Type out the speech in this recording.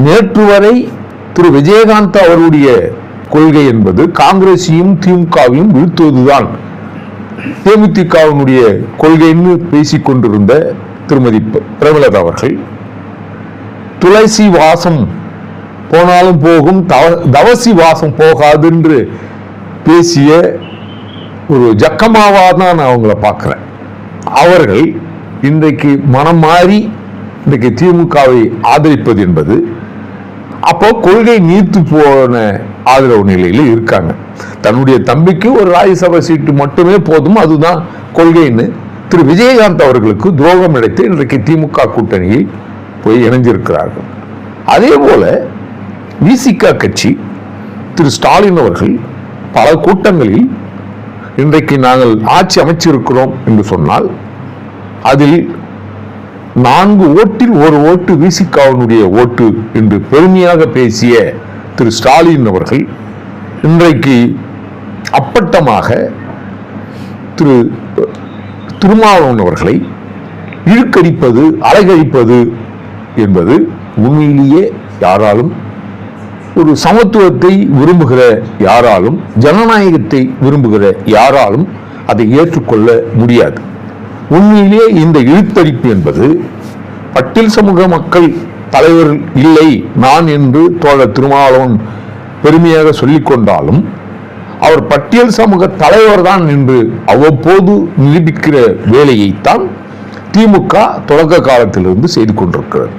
நேற்று வரை திரு விஜயகாந்த் அவருடைய கொள்கை என்பது காங்கிரஸையும் திமுகவையும் வீழ்த்துவதுதான் தேமுதிகவினுடைய கொள்கைன்னு பேசிக் கொண்டிருந்த திருமதி பிரேமலதா அவர்கள் துளசி வாசம் போனாலும் போகும், தவசி வாசம் போகாது என்று பேசிய ஒரு ஜக்கமாவா தான் நான் அவங்கள பார்க்கிறேன். அவர்கள் இன்றைக்கு மனம் மாறி இன்றைக்கு திமுகவை ஆதரிப்பது என்பது அப்போ கொள்கை நீர்த்து போன ஆதரவு நிலையில் இருக்காங்க. தன்னுடைய தம்பிக்கு ஒரு ராஜ்யசபா சீட்டு மட்டுமே போதும், அதுதான் கொள்கைன்னு திரு விஜயகாந்த் அவர்களுக்கு துரோகம் இழைத்து இன்றைக்கு திமுக கூட்டணியில் போய் இணைஞ்சிருக்கிறார்கள். அதே போல விசிக கட்சி திரு ஸ்டாலின் அவர்கள் பல கூட்டங்களில் இன்றைக்கு நாங்கள் ஆட்சி அமைச்சிருக்கிறோம் என்று சொன்னால் அதில் 4 ஓட்டில் 1 ஓட்டு விசிகாவினுடைய ஓட்டு என்று பெருமையாக பேசிய திரு ஸ்டாலின் அவர்கள் இன்றைக்கு அப்பட்டமாக திரு திருமாவளவன் அவர்களை இழுக்கடிப்பது, அலைகழிப்பது என்பது உண்மையிலேயே யாராலும், ஒரு சமத்துவத்தை விரும்புகிற யாராலும், ஜனநாயகத்தை விரும்புகிற யாராலும் அதை ஏற்றுக்கொள்ள முடியாது. உண்மையிலேயே இந்த இழுத்தடிப்பு என்பது பட்டியல் சமூக மக்கள் தலைவர் இல்லை நான் என்று தோழர் திருமாவளவன் பெருமையாக சொல்லிக் கொண்டாலும் அவர் பட்டியல் சமூக தலைவர் தான் என்று அவ்வப்போது நிரூபிக்கிற வேலையைத்தான் திமுக தொடக்க காலத்திலிருந்து செய்து கொண்டிருக்கிறது.